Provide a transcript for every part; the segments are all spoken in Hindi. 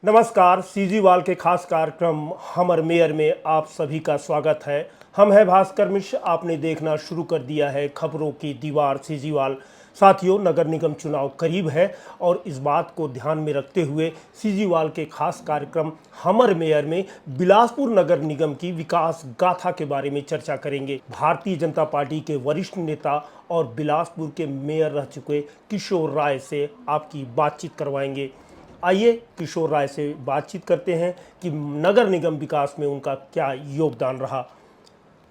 नमस्कार। सीजीवाल के खास कार्यक्रम हमर मेयर में आप सभी का स्वागत है। हम हैं भास्कर मिश्र। आपने देखना शुरू कर दिया है खबरों की दीवार सीजीवाल। साथियों, नगर निगम चुनाव करीब है और इस बात को ध्यान में रखते हुए सीजीवाल के खास कार्यक्रम हमर मेयर में बिलासपुर नगर निगम की विकास गाथा के बारे में चर्चा करेंगे। भारतीय जनता पार्टी के वरिष्ठ नेता और बिलासपुर के मेयर रह चुके किशोर राय से आपकी बातचीत करवाएंगे। आइए किशोर राय से बातचीत करते हैं कि नगर निगम विकास में उनका क्या योगदान रहा।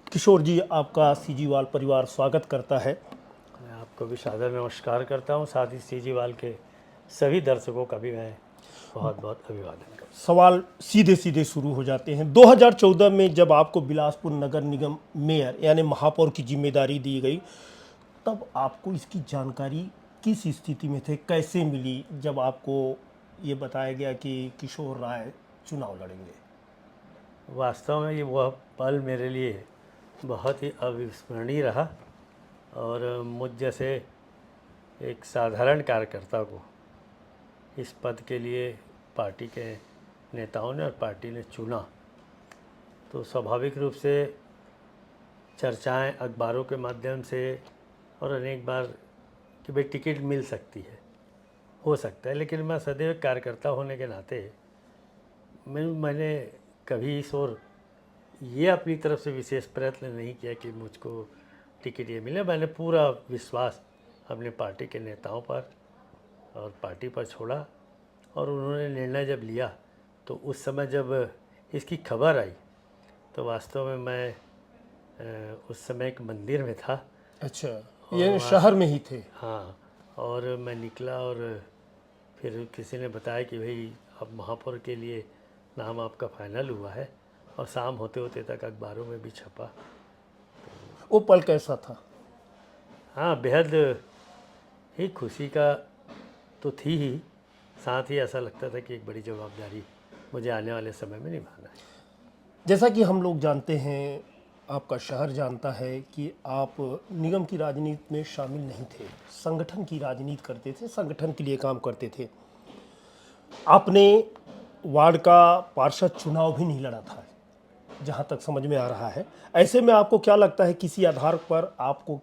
किशोर जी, आपका सीजीवाल परिवार स्वागत करता है। मैं आपको भी सादर नमस्कार करता हूं। साथ ही सीजीवाल के सभी दर्शकों का भी मैं बहुत बहुत अभिवादन करता सवाल सीधे सीधे शुरू हो जाते हैं। 2014 में जब आपको बिलासपुर नगर निगम मेयर यानी महापौर की जिम्मेदारी दी गई, तब आपको इसकी जानकारी किस स्थिति में थे, कैसे मिली जब आपको ये बताया गया कि किशोर राय चुनाव लड़ेंगे? हूं। वास्तव में ये वह पल मेरे लिए बहुत ही अविस्मरणीय रहा और मुझ जैसे एक साधारण कार्यकर्ता को इस पद के लिए पार्टी के नेताओं ने और पार्टी ने चुना, तो स्वाभाविक रूप से चर्चाएं अखबारों के माध्यम से और अनेक बार कि भाई टिकट मिल सकती है, हो सकता है, लेकिन मैं सदैव कार्यकर्ता होने के नाते मैंने कभी इस ओर ये अपनी तरफ से विशेष प्रयत्न नहीं किया कि मुझको टिकट ये मिले। मैंने पूरा विश्वास अपने पार्टी के नेताओं पर और पार्टी पर छोड़ा और उन्होंने निर्णय जब लिया तो उस समय जब इसकी खबर आई तो वास्तव में मैं उस समय एक मंदिर में था। अच्छा, ये शहर में ही थे? हाँ, और मैं निकला और फिर किसी ने बताया कि भाई अब महापौर के लिए नाम आपका फाइनल हुआ है, और शाम होते होते तक अखबारों में भी छपा। वो पल कैसा था? हाँ, बेहद ही खुशी का तो थी ही, साथ ही ऐसा लगता था कि एक बड़ी जवाबदारी मुझे आने वाले समय में निभाना है। जैसा कि हम लोग जानते हैं, आपका शहर जानता है कि आप निगम की राजनीति में शामिल नहीं थे, संगठन की राजनीति करते थे, संगठन के लिए काम करते थे। आपने वार्ड का पार्षद चुनाव भी नहीं लड़ा था, जहां तक समझ में आ रहा है। ऐसे में आपको क्या लगता है, किसी आधार पर आपको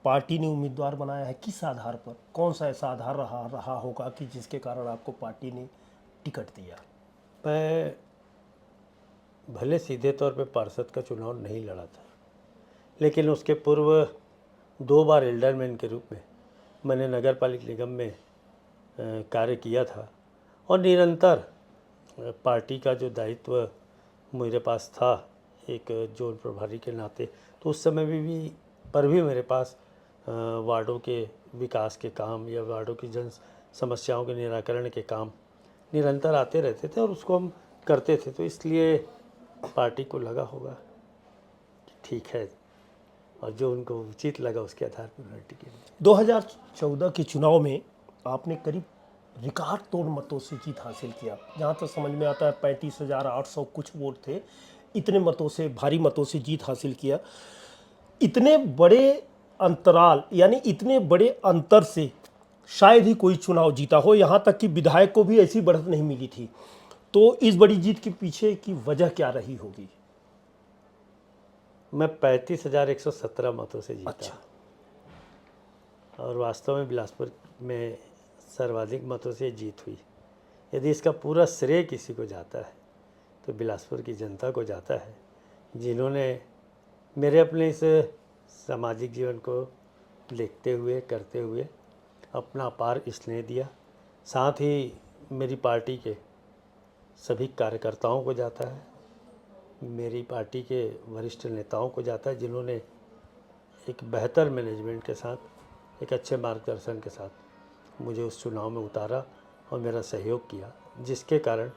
पार्टी ने उम्मीदवार बनाया है? किस आधार पर, कौन सा ऐसा आधार रहा होगा कि जिसके कारण आपको पार्टी ने टिकट दिया? मैं भले सीधे तौर पे पार्षद का चुनाव नहीं लड़ा था, लेकिन उसके पूर्व 2 बार एल्डरमैन के रूप में मैंने नगर पालिका निगम में कार्य किया था और निरंतर पार्टी का जो दायित्व मेरे पास था एक जोन प्रभारी के नाते, तो उस समय भी मेरे पास वार्डों के विकास के काम या वार्डों की जन समस्याओं के निराकरण के काम निरंतर आते रहते थे और उसको हम करते थे। तो इसलिए पार्टी को लगा होगा कि ठीक है, और जो उनको उचित लगा उसके आधार पर उन्होंने टिकट दिया। 2014 के चुनाव में आपने करीब रिकॉर्ड तोड़ मतों से जीत हासिल किया। जहाँ तक समझ में आता है 35,800 कुछ वोट थे, इतने मतों से, भारी मतों से जीत हासिल किया। इतने बड़े अंतराल यानी इतने बड़े अंतर से शायद ही कोई चुनाव जीता हो, यहाँ तक कि विधायक को भी ऐसी बढ़त नहीं मिली थी। तो इस बड़ी जीत के पीछे की वजह क्या रही होगी? मैं 35,117 मतों से जीता। अच्छा। और वास्तव में बिलासपुर में सर्वाधिक मतों से जीत हुई। यदि इसका पूरा श्रेय किसी को जाता है तो बिलासपुर की जनता को जाता है, जिन्होंने मेरे अपने इस सामाजिक जीवन को देखते हुए, करते हुए अपना अपार स्नेह दिया। साथ ही मेरी पार्टी के सभी कार्यकर्ताओं को जाता है, मेरी पार्टी के वरिष्ठ नेताओं को जाता है, जिन्होंने एक बेहतर मैनेजमेंट के साथ, एक अच्छे मार्गदर्शन के साथ मुझे उस चुनाव में उतारा और मेरा सहयोग किया, जिसके कारण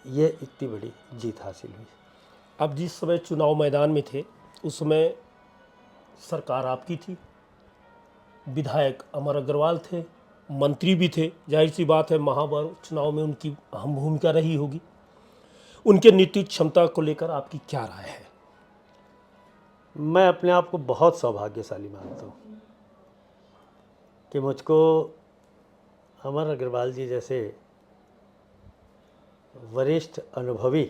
ये इतनी बड़ी जीत हासिल हुई। अब जिस समय चुनाव मैदान में थे उस समय सरकार आपकी थी, विधायक अमर अग्रवाल थे, मंत्री भी थे। जाहिर सी बात है महापौर चुनाव में उनकी अहम भूमिका रही होगी। उनके नेतृत्व क्षमता को लेकर आपकी क्या राय है? मैं अपने आप को बहुत सौभाग्यशाली मानता हूँ कि मुझको अमर अग्रवाल जी जैसे वरिष्ठ अनुभवी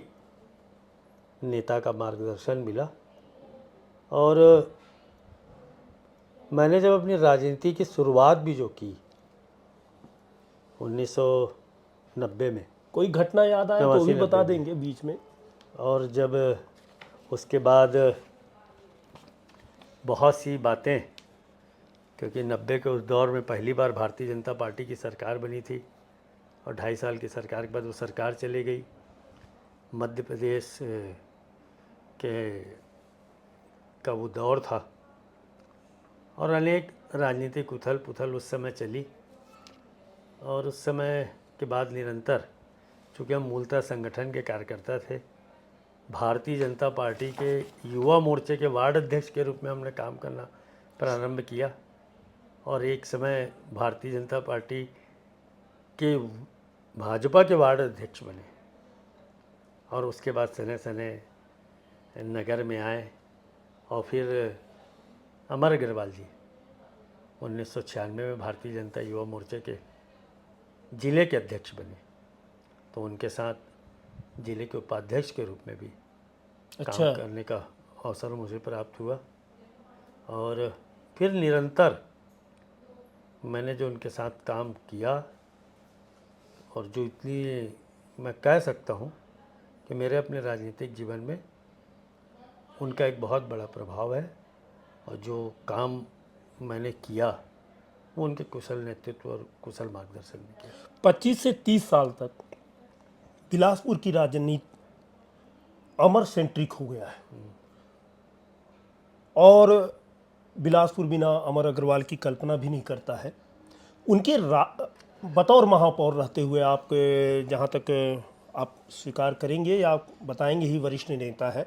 नेता का मार्गदर्शन मिला। और मैंने जब अपनी राजनीति की शुरुआत भी जो की 1990 में, कोई घटना याद आए तो भी 89 बता में। देंगे बीच में। और जब उसके बाद बहुत सी बातें, क्योंकि 90 के उस दौर में पहली बार भारतीय जनता पार्टी की सरकार बनी थी और 2.5 साल की सरकार के बाद वो सरकार चली गई। मध्य प्रदेश के का वो दौर था और अनेक राजनीतिक उथल पुथल उस समय चली। और उस समय के बाद निरंतर, चूँकि हम मूलतः संगठन के कार्यकर्ता थे, भारतीय जनता पार्टी के युवा मोर्चे के वार्ड अध्यक्ष के रूप में हमने काम करना प्रारंभ किया और एक समय भारतीय जनता पार्टी के भाजपा के वार्ड अध्यक्ष बने। और उसके बाद सने सने नगर में आए और फिर अमर अग्रवाल जी 1996 में भारतीय जनता युवा मोर्चे के ज़िले के अध्यक्ष बने, तो उनके साथ ज़िले के उपाध्यक्ष के रूप में भी काम करने का अवसर मुझे प्राप्त हुआ। और फिर निरंतर मैंने जो उनके साथ काम किया और जो इतनी, मैं कह सकता हूँ कि मेरे अपने राजनीतिक जीवन में उनका एक बहुत बड़ा प्रभाव है। और जो काम मैंने किया वो उनके कुशल नेतृत्व और कुशल मार्गदर्शन में किया। 25 से 30 साल तक बिलासपुर की राजनीति अमर सेंट्रिक हो गया है और बिलासपुर बिना अमर अग्रवाल की कल्पना भी नहीं करता है। उनके बतौर महापौर रहते हुए आप, जहाँ तक आप स्वीकार करेंगे या आप बताएंगे ही, वरिष्ठ नेता है,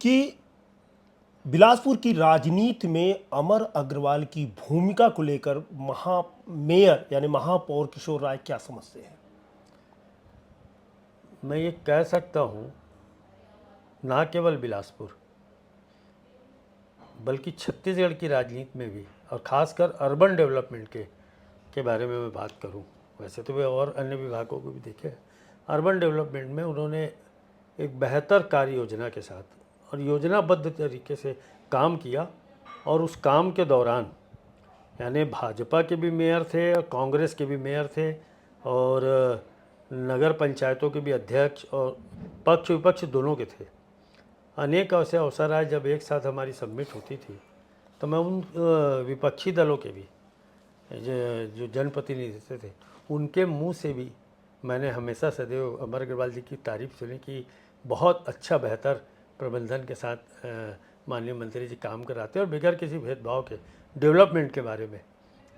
कि बिलासपुर की राजनीति में अमर अग्रवाल की भूमिका को लेकर मेयर यानी महापौर किशोर राय क्या समझते हैं? मैं ये कह सकता हूँ, ना केवल बिलासपुर बल्कि छत्तीसगढ़ की राजनीति में भी, और ख़ासकर अर्बन डेवलपमेंट के बारे में मैं बात करूँ, वैसे तो वे और अन्य विभागों को भी देखे, अर्बन डेवलपमेंट में उन्होंने एक बेहतर कार्य योजना के साथ और योजनाबद्ध तरीके से काम किया। और उस काम के दौरान, यानी भाजपा के भी मेयर थे और कांग्रेस के भी मेयर थे और नगर पंचायतों के भी अध्यक्ष और पक्ष विपक्ष दोनों के थे। अनेक ऐसे अवसर आए जब एक साथ हमारी सबमिट होती थी, तो मैं उन विपक्षी दलों के भी जो जनप्रतिनिधि थे उनके मुंह से भी मैंने हमेशा सदैव अमर अग्रवाल जी की तारीफ़ सुनी कि बहुत अच्छा बेहतर प्रबंधन के साथ माननीय मंत्री जी काम कराते और बगैर किसी भेदभाव के डेवलपमेंट के बारे में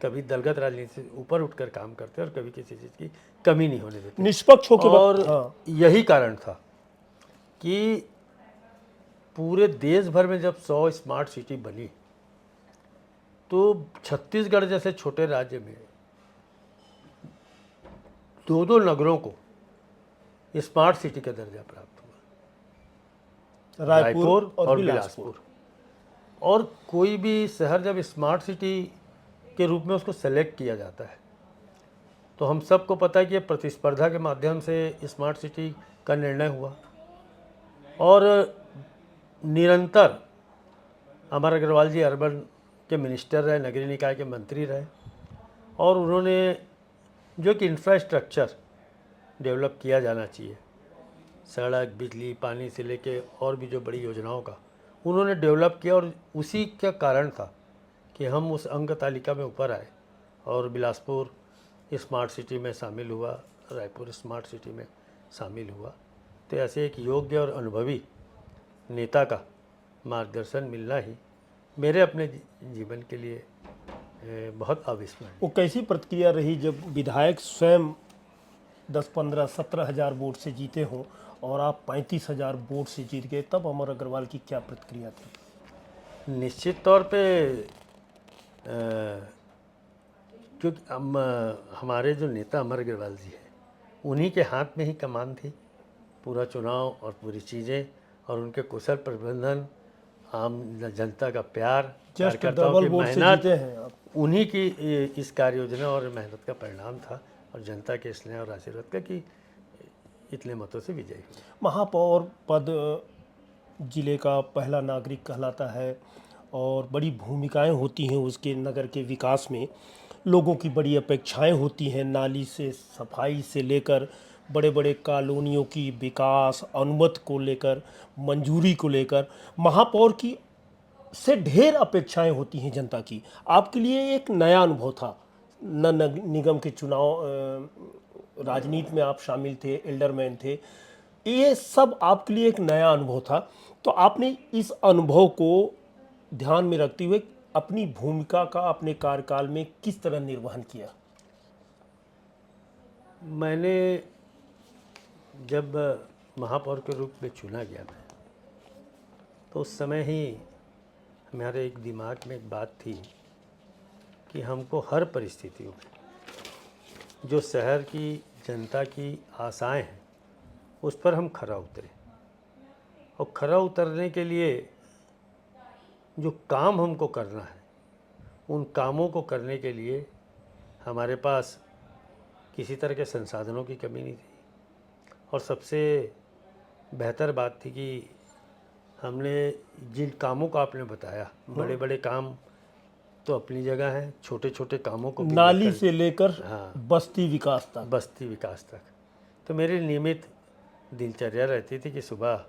कभी दलगत राजनीति से ऊपर उठकर काम करते और कभी किसी चीज़ की कमी नहीं होने देते, निष्पक्ष होकर। और यही कारण था कि पूरे देश भर में जब 100 स्मार्ट सिटी बनी तो छत्तीसगढ़ जैसे छोटे राज्य में 2 नगरों को स्मार्ट सिटी का दर्जा प्राप्त हुआ, रायपुर और बिलासपुर। और कोई भी शहर जब स्मार्ट सिटी के रूप में उसको सेलेक्ट किया जाता है तो हम सबको पता है कि ये प्रतिस्पर्धा के माध्यम से स्मार्ट सिटी का निर्णय हुआ। और निरंतर अमर अग्रवाल जी अर्बन के मिनिस्टर रहे, नगरीय निकाय के मंत्री रहे और उन्होंने जो कि इंफ्रास्ट्रक्चर डेवलप किया जाना चाहिए, सड़क, बिजली, पानी से लेके और भी जो बड़ी योजनाओं का उन्होंने डेवलप किया। और उसी का कारण था कि हम उस अंक तालिका में ऊपर आए और बिलासपुर स्मार्ट सिटी में शामिल हुआ, रायपुर स्मार्ट सिटी में शामिल हुआ। तो ऐसे एक योग्य और अनुभवी नेता का मार्गदर्शन मिलना ही मेरे अपने जीवन के लिए बहुत अविस्मरणीय। वो कैसी प्रतिक्रिया रही जब विधायक स्वयं 10, 15, 17 हज़ार वोट से जीते हों और आप 35,000 वोट से जीत गए, तब अमर अग्रवाल की क्या प्रतिक्रिया थी? निश्चित तौर पे क्योंकि हमारे जो नेता अमर अग्रवाल जी हैं उन्हीं के हाथ में ही कमान थी, पूरा चुनाव और पूरी चीज़ें, और उनके कुशल प्रबंधन, आम जनता का प्यार, कार्यकर्ताओं की मेहनत, उन्हीं की इस कार्य योजना और मेहनत का परिणाम था और जनता के स्नेह और आशीर्वाद का कि इतने मतों से विजयी हुए। महापौर पद जिले का पहला नागरिक कहलाता है और बड़ी भूमिकाएं होती हैं उसके नगर के विकास में। लोगों की बड़ी अपेक्षाएं होती हैं, नाली से सफाई से लेकर बड़े बड़े कॉलोनियों की विकास, अनुमति को लेकर, मंजूरी को लेकर महापौर की से ढेर अपेक्षाएं होती हैं जनता की। आपके लिए एक नया अनुभव था। निगम के चुनाव, राजनीति में आप शामिल थे, एल्डरमैन थे, ये सब आपके लिए एक नया अनुभव था। तो आपने इस अनुभव को ध्यान में रखते हुए अपनी भूमिका का अपने कार्यकाल में किस तरह निर्वहन किया? मैंने जब महापौर के रूप में चुना गया मैं, तो उस समय ही हमारे एक दिमाग में एक बात थी कि हमको हर परिस्थितियों में जो शहर की जनता की आशाएं हैं उस पर हम खरा उतरे, और खरा उतरने के लिए जो काम हमको करना है उन कामों को करने के लिए हमारे पास किसी तरह के संसाधनों की कमी नहीं थी। और सबसे बेहतर बात थी कि हमने जिन कामों का आपने बताया, बड़े बड़े काम तो अपनी जगह हैं, छोटे छोटे कामों को भी नाली से लेकर हाँ, बस्ती विकास तक। बस्ती विकास तक। तो मेरी नियमित दिनचर्या रहती थी कि सुबह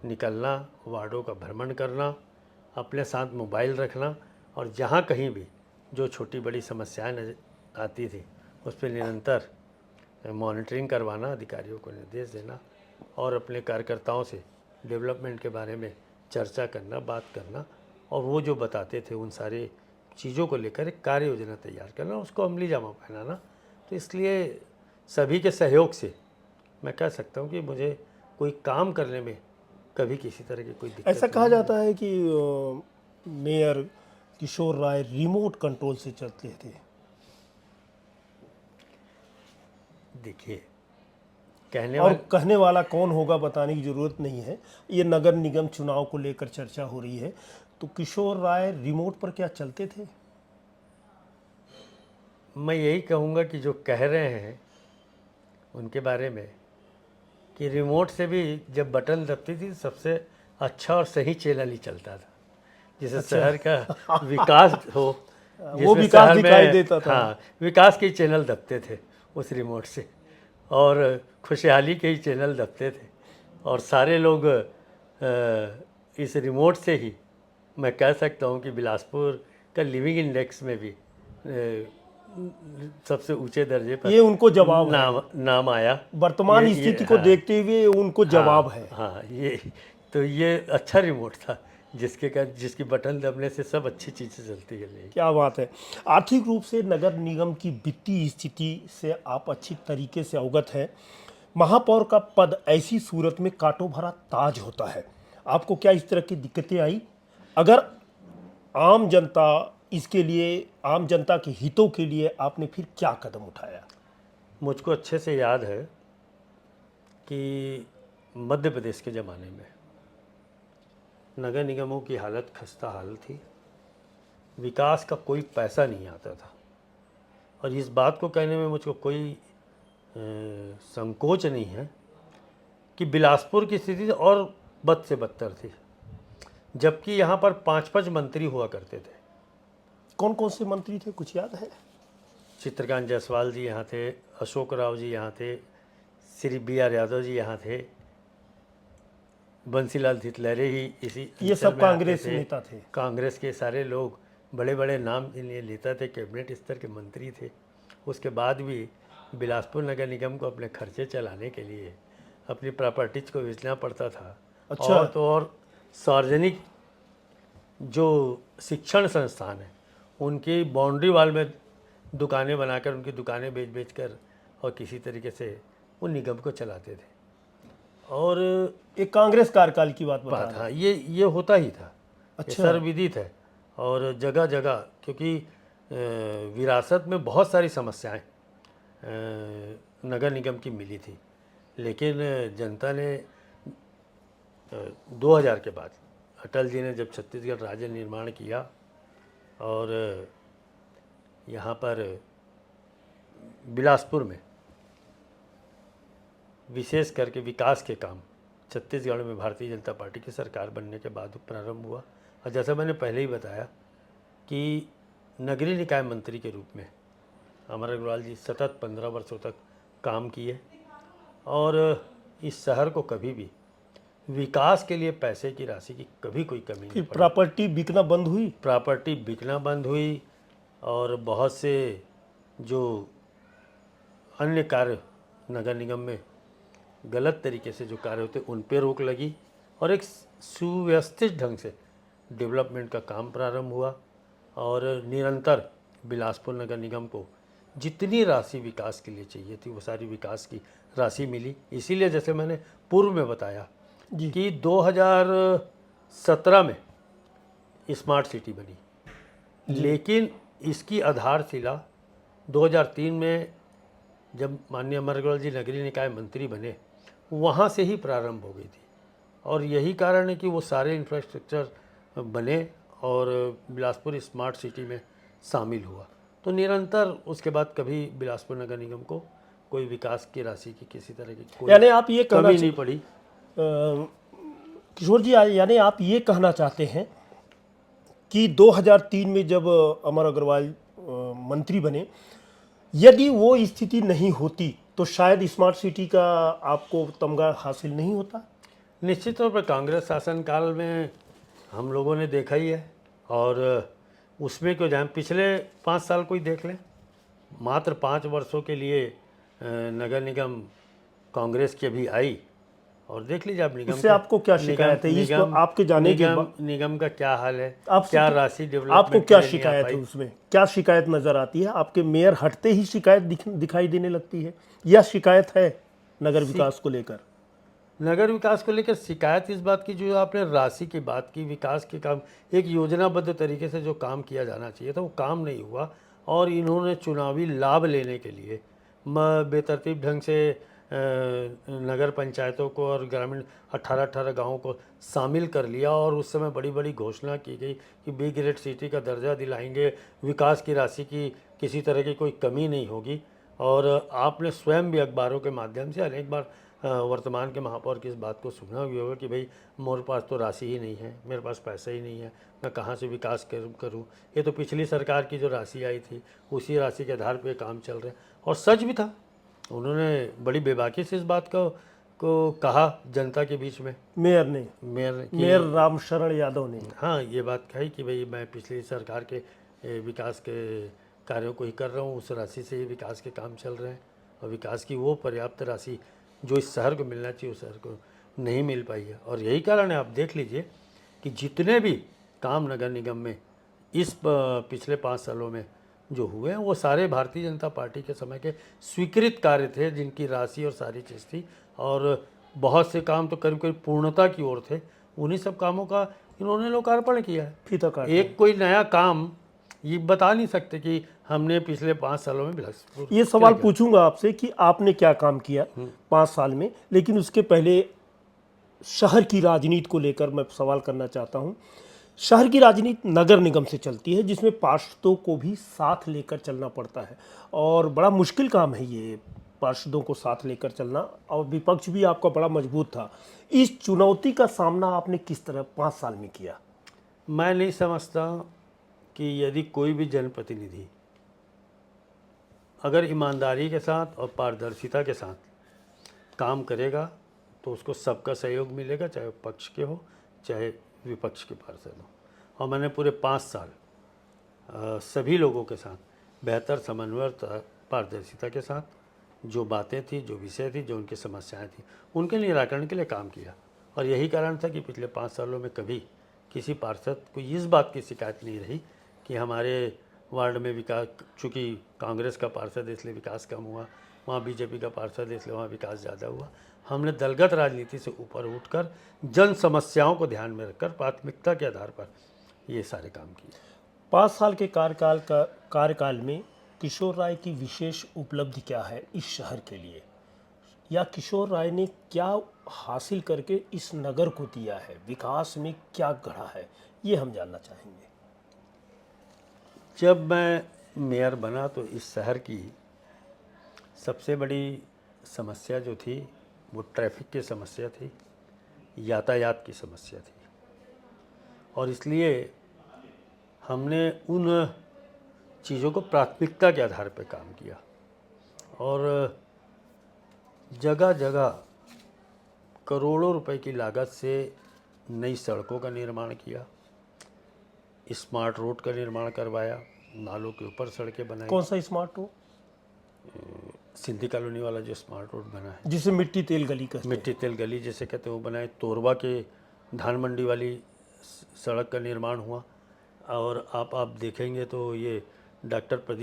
निकलना, वार्डों का भ्रमण करना, अपने साथ मोबाइल रखना, और जहाँ कहीं भी जो छोटी बड़ी समस्याएं नजर आती थी उस पर निरंतर मॉनिटरिंग करवाना, अधिकारियों को निर्देश देना, और अपने कार्यकर्ताओं से डेवलपमेंट के बारे में चर्चा करना, बात करना, और वो जो बताते थे उन सारे चीज़ों को लेकर एक कार्य योजना तैयार करना, उसको अमली जामा पहनाना। तो इसलिए सभी के सहयोग से मैं कह सकता हूँ कि मुझे कोई काम करने में कभी किसी तरह की कोई दिक्कत ऐसा कहा जाता है कि mayor Kishore Rai remote control से चलते थे। देखिए, कहने और वाले कहने वाला कौन होगा बताने की ज़रूरत नहीं है। ये नगर निगम चुनाव को लेकर चर्चा हो रही है, तो किशोर राय रिमोट पर क्या चलते थे? मैं यही कहूँगा कि जो कह रहे हैं उनके बारे में कि रिमोट से भी जब बटन दबती थी सबसे अच्छा और सही चैनल ही चलता था, जिससे शहर का विकास हो, वो जिसमें विकास शहर दिखाई में देता था। हाँ, विकास के ही चैनल दबते थे उस रिमोट से, और खुशहाली के ही चैनल दबते थे। और सारे लोग इस रिमोट से ही, मैं कह सकता हूँ कि बिलासपुर का लिविंग इंडेक्स में भी सबसे ऊंचे दर्जे पर ये उनको जवाब है। नाम आया। वर्तमान स्थिति को देखते हुए उनको जवाब है। हाँ, ये अच्छा रिमोट था जिसकी बटन दबने से सब अच्छी चीज़ें चलती गई। क्या बात है। आर्थिक रूप से नगर निगम की वित्तीय स्थिति से आप अच्छी तरीके से अवगत हैं। महापौर का पद ऐसी सूरत में कांटों भरा ताज होता है। आपको क्या इस तरह की दिक्कतें आई? अगर आम जनता इसके लिए, आम जनता के हितों के लिए आपने फिर क्या कदम उठाया? मुझको अच्छे से याद है कि मध्य प्रदेश के ज़माने में नगर निगमों की हालत खस्ता हाल थी, विकास का कोई पैसा नहीं आता था। और इस बात को कहने में मुझको कोई संकोच नहीं है कि बिलासपुर की स्थिति और बद से बदतर थी, जबकि यहाँ पर 5-5 मंत्री हुआ करते थे। कौन कौन से मंत्री थे, कुछ याद है? चित्रकांत जायसवाल जी यहाँ थे, अशोक राव जी यहाँ थे, श्री BR यादव जी यहाँ थे, बंसीलाल धितलहरे ही इसी ये अंचल सब में आते कांग्रेस थे। नेता थे। कांग्रेस के सारे लोग बड़े बड़े नाम इन्हें लेता थे, कैबिनेट स्तर के मंत्री थे। उसके बाद भी बिलासपुर नगर निगम को अपने खर्चे चलाने के लिए अपनी प्रॉपर्टीज को बेचना पड़ता था। अच्छा। और तो और सार्वजनिक जो शिक्षण संस्थान है उनकी बाउंड्री वाल में दुकानें बनाकर उनकी दुकानें बेच कर और किसी तरीके से वो निगम को चलाते थे। और एक कांग्रेस कार्यकाल की बात बता रहे हैं। हाँ, ये होता ही था। अच्छा। सर्वविदित है। और जगह जगह, क्योंकि विरासत में बहुत सारी समस्याएं नगर निगम की मिली थी, लेकिन जनता ने 2000 के बाद अटल जी ने जब छत्तीसगढ़ राज्य निर्माण किया और यहाँ पर बिलासपुर में विशेष करके विकास के काम छत्तीसगढ़ में भारतीय जनता पार्टी की सरकार बनने के बाद प्रारंभ हुआ। और जैसा मैंने पहले ही बताया कि नगरीय निकाय मंत्री के रूप में अमर अग्रवाल जी सतत 15 वर्षों तक काम किए और इस शहर को कभी भी विकास के लिए पैसे की राशि की कभी कोई कमी नहीं फिर पड़ी। प्रॉपर्टी बिकना बंद हुई। प्रॉपर्टी बिकना बंद हुई और बहुत से जो अन्य कार्य नगर निगम में गलत तरीके से जो कार्य होते उन पे रोक लगी और एक सुव्यवस्थित ढंग से डेवलपमेंट का काम प्रारंभ हुआ और निरंतर बिलासपुर नगर निगम को जितनी राशि विकास के लिए चाहिए थी वो सारी विकास की राशि मिली। इसीलिए जैसे मैंने पूर्व में बताया जी। कि 2017 में स्मार्ट सिटी बनी, लेकिन इसकी आधारशिला 2003 में जब माननीय अमर अग्रवाल जी नगरीय निकाय मंत्री बने वहाँ से ही प्रारंभ हो गई थी। और यही कारण है कि वो सारे इंफ्रास्ट्रक्चर बने और बिलासपुर स्मार्ट सिटी में शामिल हुआ। तो निरंतर उसके बाद कभी बिलासपुर नगर निगम को कोई विकास की राशि की किसी तरह की कोई यानी आप ये कहना कमी नहीं पड़ी। किशोर जी, यानी आप ये कहना चाहते हैं कि 2003 में जब अमर अग्रवाल मंत्री बने, यदि वो स्थिति नहीं होती तो शायद स्मार्ट सिटी का आपको तमगा हासिल नहीं होता। निश्चित तौर पर कांग्रेस शासनकाल में हम लोगों ने देखा ही है और उसमें क्यों जाए, पिछले 5 साल को ही देख लें, मात्र 5 वर्षों के लिए नगर निगम कांग्रेस की अभी आई और देख लीजिए आप निगम उससे आपको क्या शिकायत है? इसको आपके जाने के बाद निगम का क्या हाल है, आपसे क्या राशि डेवलपमेंट आपको क्या के लिए नहीं आ शिकायत है? पाई। उसमें क्या शिकायत नजर आती है? आपके मेयर हटते ही शिकायत दिखाई देने लगती है या शिकायत है नगर विकास को लेकर? नगर विकास को लेकर शिकायत इस बात की, जो आपने राशि की बात की, विकास के काम एक योजनाबद्ध तरीके से जो काम किया जाना चाहिए था वो काम नहीं हुआ और इन्होंने चुनावी लाभ लेने के लिए बेतरतीब ढंग से नगर पंचायतों को और ग्रामीण 18-18 गाँवों को शामिल कर लिया और उस समय बड़ी बड़ी घोषणा की गई कि बी ग्रेड सिटी का दर्जा दिलाएंगे, विकास की राशि की किसी तरह की कोई कमी नहीं होगी। और आपने स्वयं भी अखबारों के माध्यम से अनेक बार वर्तमान के महापौर की इस बात को सुना भी होगा कि भाई मेरे पास तो राशि ही नहीं है, मेरे पास पैसा ही नहीं है, मैं कहाँ से विकास करूँ। ये तो पिछली सरकार की जो राशि आई थी उसी राशि के आधार पे काम चल रहा है। और सच भी था, उन्होंने बड़ी बेबाकी से इस बात को कहा जनता के बीच में, मेयर रामशरण यादव ने। हाँ, ये बात कही कि भाई मैं पिछली सरकार के विकास के कार्यों को ही कर रहा हूँ, उस राशि से ही विकास के काम चल रहे हैं और विकास की वो पर्याप्त राशि जो इस शहर को मिलना चाहिए उस शहर को नहीं मिल पाई है। और यही कारण है, आप देख लीजिए कि जितने भी काम नगर निगम में इस पिछले 5 सालों में जो हुए हैं वो सारे भारतीय जनता पार्टी के समय के स्वीकृत कार्य थे, जिनकी राशि और सारी चीज़ थी और बहुत से काम तो करीब करीब पूर्णता की ओर थे। उन्हीं सब कामों का इन्होंने लोकार्पण किया है। फीता काट एक कोई नया काम ये बता नहीं सकते कि हमने पिछले 5 सालों में बिलासपुर ये सवाल पूछूंगा आपसे कि आपने क्या काम किया 5 साल में, लेकिन उसके पहले शहर की राजनीति को लेकर मैं सवाल करना चाहता हूं। शहर की राजनीति नगर निगम से चलती है जिसमें पार्षदों को भी साथ लेकर चलना पड़ता है और बड़ा मुश्किल काम है ये, पार्षदों को साथ लेकर चलना, और विपक्ष भी आपका बड़ा मजबूत था। इस चुनौती का सामना आपने किस तरह 5 साल में किया? मैं नहीं समझता कि यदि कोई भी जनप्रतिनिधि अगर ईमानदारी के साथ और पारदर्शिता के साथ काम करेगा तो उसको सबका सहयोग मिलेगा, चाहे वो पक्ष के हो चाहे विपक्ष के पार्षद हो। और मैंने पूरे 5 साल सभी लोगों के साथ बेहतर समन्वय और पारदर्शिता के साथ जो बातें थी, जो विषय थी, जो उनकी समस्याएं थी, उनके निराकरण के लिए काम किया। और यही कारण था कि पिछले 5 सालों में कभी किसी पार्षद को इस बात की शिकायत नहीं रही कि हमारे वार्ड में विकास, चूँकि कांग्रेस का पार्षद है इसलिए विकास कम हुआ, वहाँ बीजेपी का पार्षद है इसलिए वहाँ विकास ज़्यादा हुआ। हमने दलगत राजनीति से ऊपर उठकर जन समस्याओं को ध्यान में रखकर प्राथमिकता के आधार पर ये सारे काम किए। 5 साल के कार्यकाल में किशोर राय की विशेष उपलब्धि क्या है इस शहर के लिए, या किशोर राय ने क्या हासिल करके इस नगर को दिया है, विकास में क्या गढ़ा है, ये हम जानना चाहेंगे। जब मैं मेयर बना तो इस शहर की सबसे बड़ी समस्या जो थी वो ट्रैफिक की समस्या थी, यातायात की समस्या थी। और इसलिए हमने उन चीज़ों को प्राथमिकता के आधार पर काम किया और जगह जगह करोड़ों रुपए की लागत से नई सड़कों का निर्माण किया, स्मार्ट रोड का निर्माण करवाया, नालों के ऊपर सड़कें बनाई। कौन सा स्मार्ट रोड? सिंधी कॉलोनी वाला जो स्मार्ट रोड बना है, जिसे मिट्टी तेल गली कहते हैं। मिट्टी तेल गली जैसे कहते हैं, वो बनाए। तोरबा के धान मंडी वाली सड़क का निर्माण हुआ। और आप देखेंगे तो ये डॉक्टर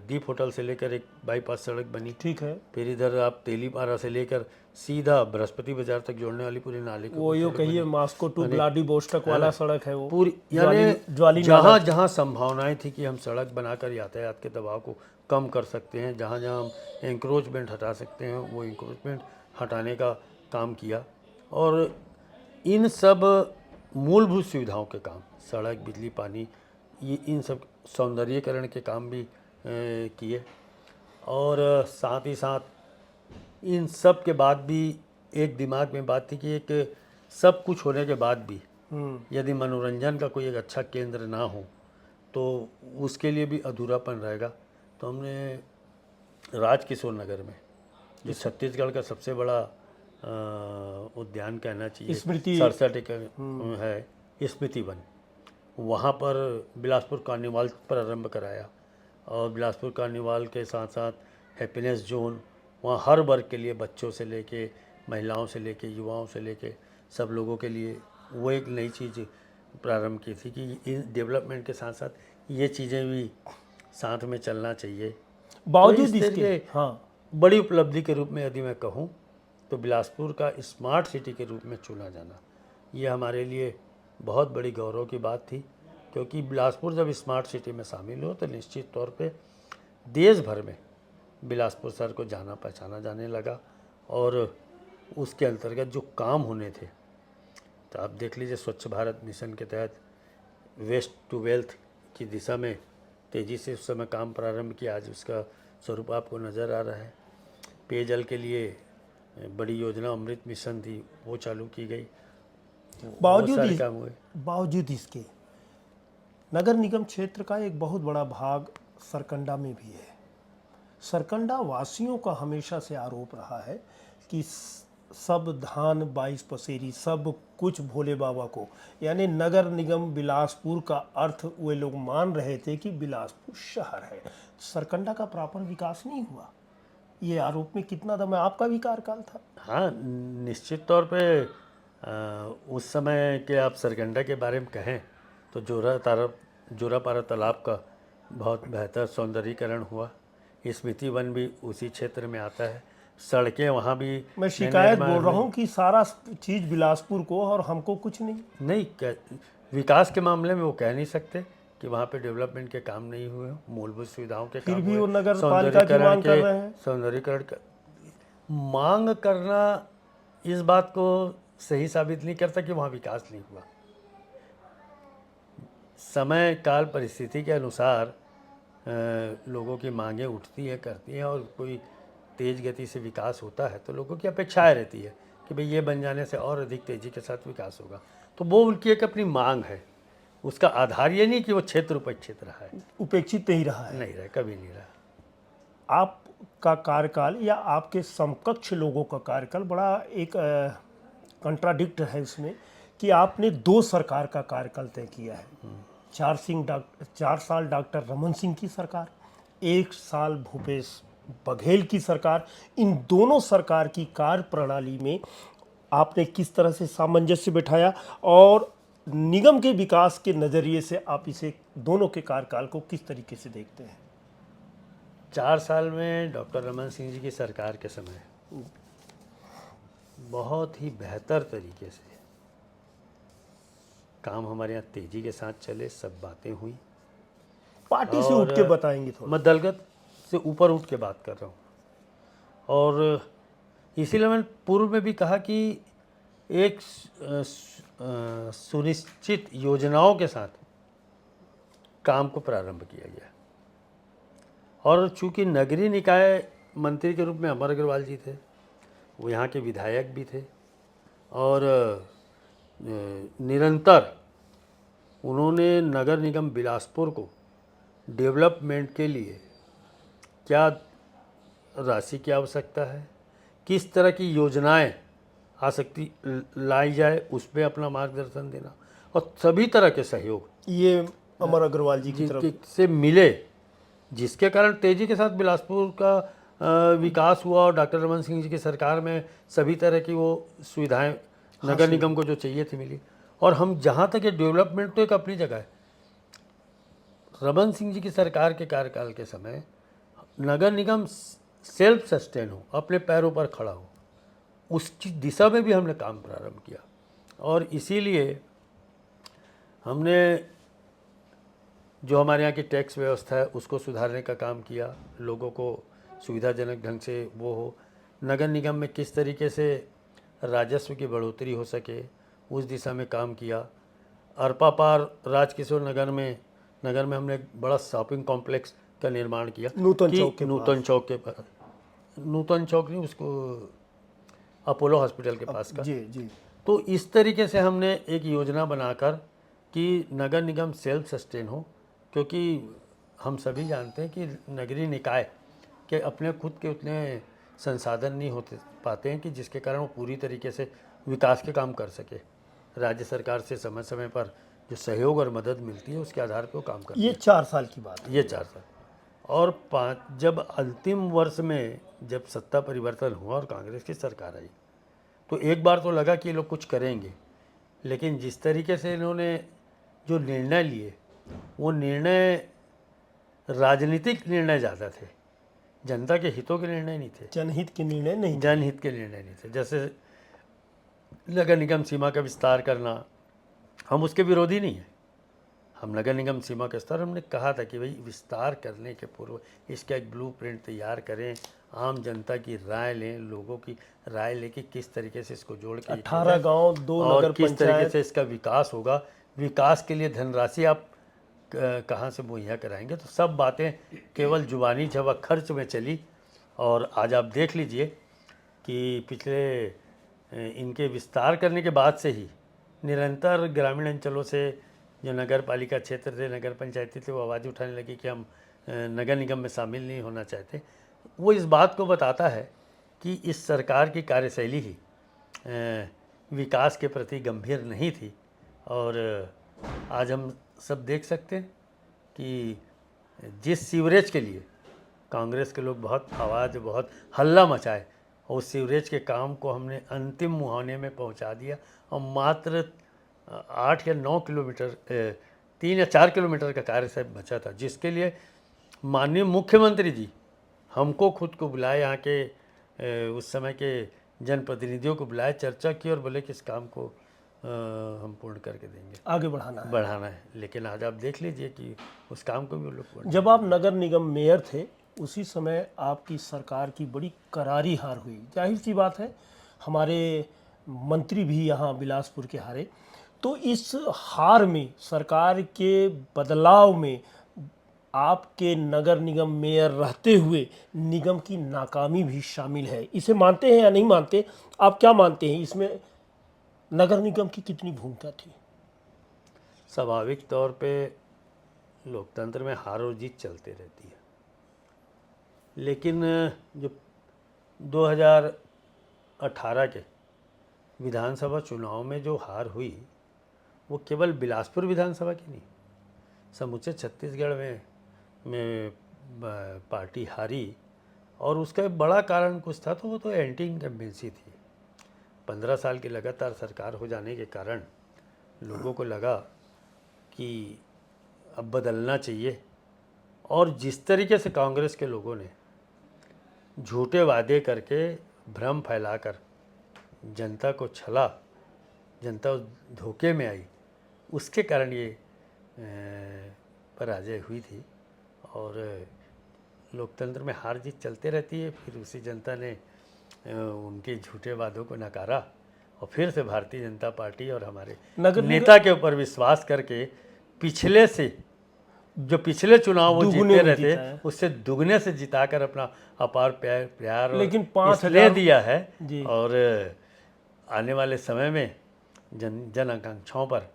दीप होटल से लेकर एक बाईपास सड़क बनी। ठीक है। फिर इधर आप तेलीपारा से लेकर सीधा बृहस्पति बाजार तक जोड़ने वाली पूरी नाले की वो यो कहिए मास्को टू व्लादिवोस्टोक वाला सड़क है वो पूरी, यानी ज्वाली जहाँ जहाँ संभावनाएं थी कि हम सड़क बनाकर यातायात के दबाव को कम कर सकते हैं, जहाँ जहाँ हम इंक्रोचमेंट हटा सकते हैं, वो इंक्रोचमेंट हटाने का काम किया। और इन सब मूलभूत सुविधाओं के काम, सड़क, बिजली, पानी, ये इन सब सौंदर्यीकरण के काम भी किए। और साथ ही साथ इन सब के बाद भी एक दिमाग में बात थी कि एक सब कुछ होने के बाद भी यदि मनोरंजन का कोई एक अच्छा केंद्र ना हो तो उसके लिए भी अधूरापन रहेगा। तो हमने राजकिशोर नगर में, जो छत्तीसगढ़ का सबसे बड़ा उद्यान कहना चाहिए, स्मृति 67 एकड़ है, स्मृति वन, वहाँ पर बिलासपुर कार्निवाल प्रारंभ कराया। और बिलासपुर कार्निवाल के साथ साथ हैप्पीनेस जोन, वहाँ हर वर्ग के लिए, बच्चों से लेके महिलाओं से लेके युवाओं से लेके सब लोगों के लिए वो एक नई चीज़ प्रारंभ की थी कि इन डेवलपमेंट के साथ साथ ये चीज़ें भी साथ में चलना चाहिए। बावजूद तो इसके बड़ी उपलब्धि के रूप में यदि मैं कहूँ तो बिलासपुर का स्मार्ट सिटी के रूप में चुना जाना, ये हमारे लिए बहुत बड़ी गौरव की बात थी। क्योंकि बिलासपुर जब स्मार्ट सिटी में शामिल हो तो निश्चित तौर पे देश भर में बिलासपुर शहर को जाना पहचाना जाने लगा। और उसके अंतर्गत जो काम होने थे, तो आप देख लीजिए, स्वच्छ भारत मिशन के तहत वेस्ट टू वेल्थ की दिशा में तेज़ी से उस समय काम प्रारंभ किया। आज उसका स्वरूप आपको नज़र आ रहा है। पेयजल के लिए बड़ी योजना अमृत मिशन थी, वो चालू की गई। बावजूद इसके नगर निगम क्षेत्र का एक बहुत बड़ा भाग सरकंडा में भी है। सरकंडा वासियों का हमेशा से आरोप रहा है कि सब धान 22 पसेरी, सब कुछ भोले बाबा को, यानी नगर निगम बिलासपुर का अर्थ वे लोग मान रहे थे कि बिलासपुर शहर है, सरकंडा का प्रॉपर विकास नहीं हुआ। ये आरोप में कितना दम है? आपका भी कार्यकाल था। हाँ, निश्चित तौर पे उस समय के आप सरकंडा के बारे में कहें तो जोरापारा तालाब का बहुत बेहतर सौंदर्यीकरण हुआ। स्मृति वन भी उसी क्षेत्र में आता है। सड़कें वहाँ भी, मैं शिकायत बोल रहा हूँ कि सारा चीज़ बिलासपुर को और हमको कुछ नहीं। विकास के मामले में वो कह नहीं सकते कि वहाँ पे डेवलपमेंट के काम नहीं हुए, मूलभूत सुविधाओं के काम फिर भी हुए। वो नगर पालिका की मांग कर रहे हैं। सौंदर्यीकरण का मांग करना इस बात को सही साबित नहीं करता कि वहाँ विकास नहीं हुआ। समय काल परिस्थिति के अनुसार लोगों की मांगें उठती हैं, करती हैं, और कोई तेज़ गति से विकास होता है तो लोगों की अपेक्षाएं रहती है कि भाई ये बन जाने से और अधिक तेज़ी के साथ विकास होगा। तो वो उनकी एक अपनी मांग है। उसका आधार ये नहीं कि वो क्षेत्र उपेक्षित रहा है, उपेक्षित नहीं रहा है, नहीं रहा, कभी नहीं रहा। आपका कार्यकाल या आपके समकक्ष लोगों का कार्यकाल बड़ा एक कंट्राडिक्ट है इसमें कि आपने 2 सरकार का कार्यकाल तय किया है। 4 साल डॉक्टर रमन सिंह की सरकार, 1 साल भूपेश बघेल की सरकार। इन दोनों सरकार की कार्य प्रणाली में आपने किस तरह से सामंजस्य बिठाया और निगम के विकास के नज़रिए से आप इसे दोनों के कार्यकाल को किस तरीके से देखते हैं? 4 साल में डॉक्टर रमन सिंह जी की सरकार के समय बहुत ही बेहतर तरीके से काम हमारे यहाँ तेज़ी के साथ चले, सब बातें हुई। पार्टी से उठ के बताएंगे थोड़ा। मैं दलगत से ऊपर उठ के बात कर रहा हूँ। और इसीलिए मैंने पूर्व में भी कहा कि एक सुनिश्चित योजनाओं के साथ काम को प्रारंभ किया गया। और चूंकि नगरीय निकाय मंत्री के रूप में अमर अग्रवाल जी थे, वो यहाँ के विधायक भी थे और निरंतर उन्होंने नगर निगम बिलासपुर को डेवलपमेंट के लिए क्या राशि की आवश्यकता है, किस तरह की योजनाएं आ सकती लाई जाए, उसमें अपना मार्गदर्शन देना और सभी तरह के सहयोग ये अमर अग्रवाल जी की तरफ से मिले, जिसके कारण तेज़ी के साथ बिलासपुर का विकास हुआ और डॉक्टर रमन सिंह जी की सरकार में सभी तरह की वो सुविधाएं नगर निगम को जो चाहिए थी मिली। और हम जहाँ तक ये डेवलपमेंट तो एक अपनी जगह है, रमन सिंह जी की सरकार के कार्यकाल के समय नगर निगम सेल्फ सस्टेन हो, अपने पैरों पर खड़ा हो, उसकी दिशा में भी हमने काम प्रारंभ किया और इसीलिए हमने जो हमारे यहाँ की टैक्स व्यवस्था है उसको सुधारने का काम किया, लोगों को सुविधाजनक ढंग से वो हो, नगर निगम में किस तरीके से राजस्व की बढ़ोतरी हो सके उस दिशा में काम किया। अरपा पार राजकिशोर नगर में हमने एक बड़ा शॉपिंग कॉम्प्लेक्स का निर्माण किया, नूतन चौक के पास, नूतन चौक नहीं, उसको अपोलो हॉस्पिटल के पास का। जी। तो इस तरीके से हमने एक योजना बनाकर कि नगर निगम सेल्फ सस्टेन हो, क्योंकि हम सभी जानते हैं कि नगरीय निकाय के अपने खुद के उतने संसाधन नहीं होते पाते हैं कि जिसके कारण वो पूरी तरीके से विकास के काम कर सके। राज्य सरकार से समय समय पर जो सहयोग और मदद मिलती है उसके आधार पर वो काम करते हैं। ये 4 साल की बात है। ये 4 साल और 5 जब अंतिम वर्ष में जब सत्ता परिवर्तन हुआ और कांग्रेस की सरकार आई तो एक बार तो लगा कि ये लोग कुछ करेंगे, लेकिन जिस तरीके से इन्होंने जो निर्णय लिए वो निर्णय राजनीतिक निर्णय ज़्यादा थे, जनता के हितों के निर्णय नहीं थे, जनहित के निर्णय नहीं, जनहित के निर्णय नहीं थे। जैसे नगर निगम सीमा का विस्तार करना, हम उसके विरोधी नहीं हैं, हम नगर निगम सीमा का विस्तार, हमने कहा था कि भाई विस्तार करने के पूर्व इसका एक ब्लूप्रिंट तैयार करें, आम जनता की राय लें, लोगों की राय लेके किस तरीके से इसको जोड़ के 18 गांव 2 और नगर किस तरीके पंचायत से इसका विकास होगा, विकास के लिए धनराशि आप कहाँ से मुहैया कराएंगे। तो सब बातें केवल जुबानी जब खर्च में चली और आज आप देख लीजिए कि पिछले इनके विस्तार करने के बाद से ही निरंतर ग्रामीण अंचलों से जो नगर पालिका क्षेत्र थे, नगर पंचायती थे, वो आवाज़ उठाने लगी कि हम नगर निगम में शामिल नहीं होना चाहते। वो इस बात को बताता है कि इस सरकार की कार्यशैली ही विकास के प्रति गंभीर नहीं थी। और आज हम सब देख सकते हैं कि जिस सीवरेज के लिए कांग्रेस के लोग बहुत हल्ला मचाए और उस सीवरेज के काम को हमने अंतिम मुहाने में पहुंचा दिया और मात्र 8 या 9 किलोमीटर 3 या 4 किलोमीटर का कार्य सब बचा था, जिसके लिए माननीय मुख्यमंत्री जी हमको खुद को बुलाए, यहाँ के उस समय के जनप्रतिनिधियों को बुलाए, चर्चा की और बोले कि इस काम को हम पूर्ण करके देंगे, आगे बढ़ाना है। लेकिन आज आप देख लीजिए कि उस काम को भी वो लोग जब आप नगर निगम मेयर थे उसी समय आपकी सरकार की बड़ी करारी हार हुई। जाहिर सी बात है, हमारे मंत्री भी यहाँ बिलासपुर के हारे। तो इस हार में, सरकार के बदलाव में, आपके नगर निगम मेयर रहते हुए निगम की नाकामी भी शामिल है। इसे मानते हैं या नहीं मानते? आप क्या मानते हैं, इसमें नगर निगम की कितनी भूमिका थी? स्वाभाविक तौर पे लोकतंत्र में हार और जीत चलते रहती है, लेकिन जो 2018 के विधानसभा चुनाव में जो हार हुई वो केवल बिलासपुर विधानसभा की नहीं, समूचे छत्तीसगढ़ में पार्टी हारी। और उसका एक बड़ा कारण कुछ था, तो वो तो एंटी इनकम्बेंसी थी। 15 साल की लगातार सरकार हो जाने के कारण लोगों को लगा कि अब बदलना चाहिए। और जिस तरीके से कांग्रेस के लोगों ने झूठे वादे करके भ्रम फैलाकर जनता को छला, जनता उस धोखे में आई, उसके कारण ये पराजय हुई थी। और लोकतंत्र में हार जीत चलते रहती है। फिर उसी जनता ने उनके झूठे वादों को नकारा और फिर से भारतीय जनता पार्टी और हमारे नेता के ऊपर विश्वास करके पिछले से जो पिछले चुनाव वो दुगने जीते में रहते जीता है। उससे दुगने से जिताकर अपना अपार प्यार और लेकिन 5,000 इसलिए दिया है। जी। और आने वाले समय में जन आकांक्षाओं पर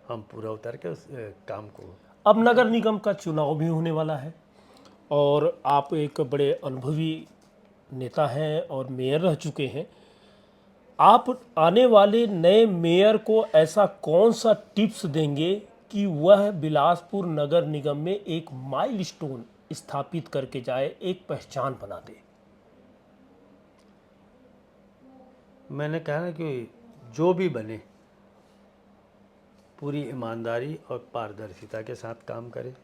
हम पूरा उतर के उस काम को। अब नगर निगम का चुनाव भी होने वाला है और आप एक बड़े अनुभवी नेता हैं और मेयर रह चुके हैं। आप आने वाले नए मेयर को ऐसा कौन सा टिप्स देंगे कि वह बिलासपुर नगर निगम में एक माइलस्टोन स्थापित करके जाए, एक पहचान बना दे? मैंने कहा ना कि जो भी बने पूरी ईमानदारी और पारदर्शिता के साथ काम करे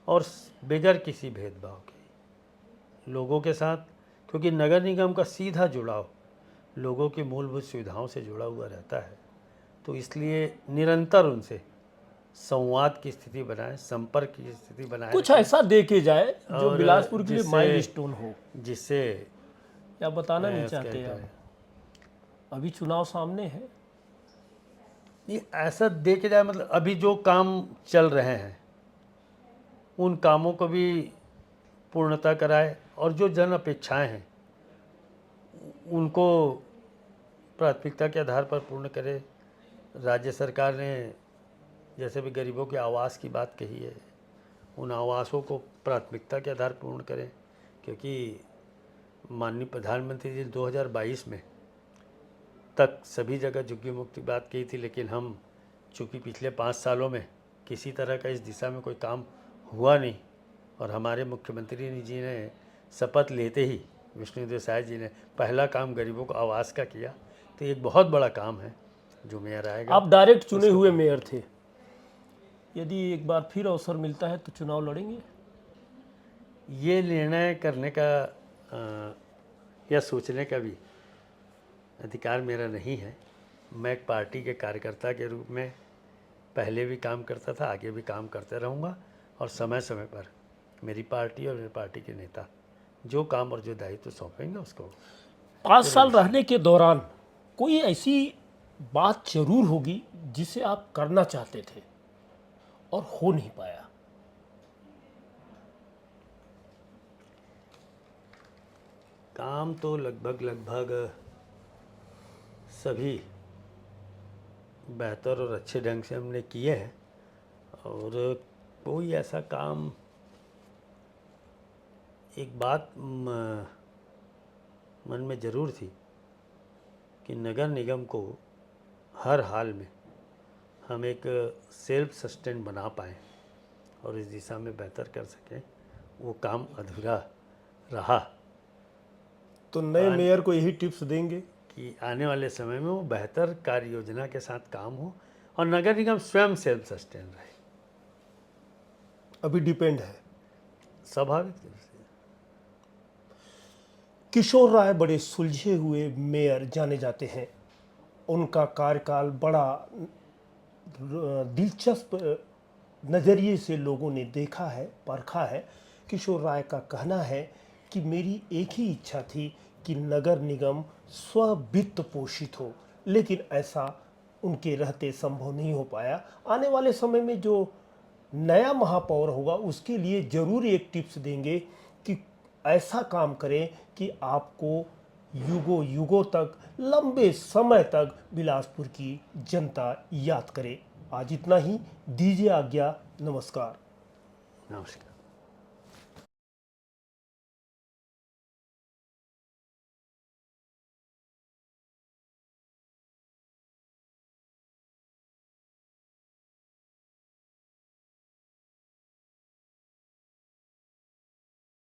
और बगैर किसी भेदभाव के लोगों के साथ, क्योंकि नगर निगम का सीधा जुड़ाव लोगों की मूलभूत सुविधाओं से जुड़ा हुआ रहता है। तो इसलिए निरंतर उनसे संवाद की स्थिति बनाए, संपर्क की स्थिति बनाए, कुछ ऐसा दे के जाए जो और बिलासपुर के लिए जिससे- माइलस्टोन हो। जिससे या बताना नहीं क्या चाहते कहते आप? हैं, अभी चुनाव सामने है। ये ऐसा दे के जाए, मतलब अभी जो काम चल रहे हैं उन कामों को भी पूर्णता कराए और जो जन अपेक्षाएं हैं उनको प्राथमिकता के आधार पर पूर्ण करे। राज्य सरकार ने जैसे भी गरीबों के आवास की बात कही है, उन आवासों को प्राथमिकता के आधार पूर्ण करें, क्योंकि माननीय प्रधानमंत्री जी 2022 में तक सभी जगह झुग्गी मुक्ति बात कही थी, लेकिन हम चूँकि पिछले 5 सालों में किसी तरह का इस दिशा में कोई काम हुआ नहीं और हमारे मुख्यमंत्री जी ने शपथ लेते ही विष्णुदेव साय जी ने पहला काम गरीबों को आवास का किया। तो एक बहुत बड़ा काम है जो मेयर आएगा। आप डायरेक्ट चुने हुए मेयर थे, यदि एक बार फिर अवसर मिलता है तो चुनाव लड़ेंगे? ये निर्णय करने का या सोचने का भी अधिकार मेरा नहीं है। मैं एक पार्टी के कार्यकर्ता के रूप में पहले भी काम करता था, आगे भी काम करते रहूँगा और समय समय पर मेरी पार्टी और मेरी पार्टी के नेता जो काम और जो दायित्व सौंपेंगे उसको। 5 साल रहने के दौरान कोई ऐसी बात जरूर होगी जिसे आप करना चाहते थे और हो नहीं पाया? काम तो लगभग सभी बेहतर और अच्छे ढंग से हमने किए हैं और कोई ऐसा काम, एक बात मन में ज़रूर थी कि नगर निगम को हर हाल में हम एक सेल्फ सस्टेन बना पाएँ और इस दिशा में बेहतर कर सकें, वो काम अधूरा रहा। तो नए मेयर को यही टिप्स देंगे कि आने वाले समय में वो बेहतर कार्य योजना के साथ काम हो और नगर निगम स्वयं सेल्फ सस्टेन रहे। अभी डिपेंड है। स्वाभाविक रूप से किशोर राय बड़े सुलझे हुए मेयर जाने जाते हैं। उनका कार्यकाल बड़ा दिलचस्प नज़रिए से लोगों ने देखा है, परखा है। किशोर राय का कहना है कि मेरी एक ही इच्छा थी कि नगर निगम स्ववित्त पोषित हो, लेकिन ऐसा उनके रहते संभव नहीं हो पाया। आने वाले समय में जो नया महापौर होगा उसके लिए ज़रूर एक टिप्स देंगे कि ऐसा काम करें कि आपको युगों युगों तक, लंबे समय तक बिलासपुर की जनता याद करे। आज इतना ही, दीजिए आज्ञा। नमस्कार। नमस्कार।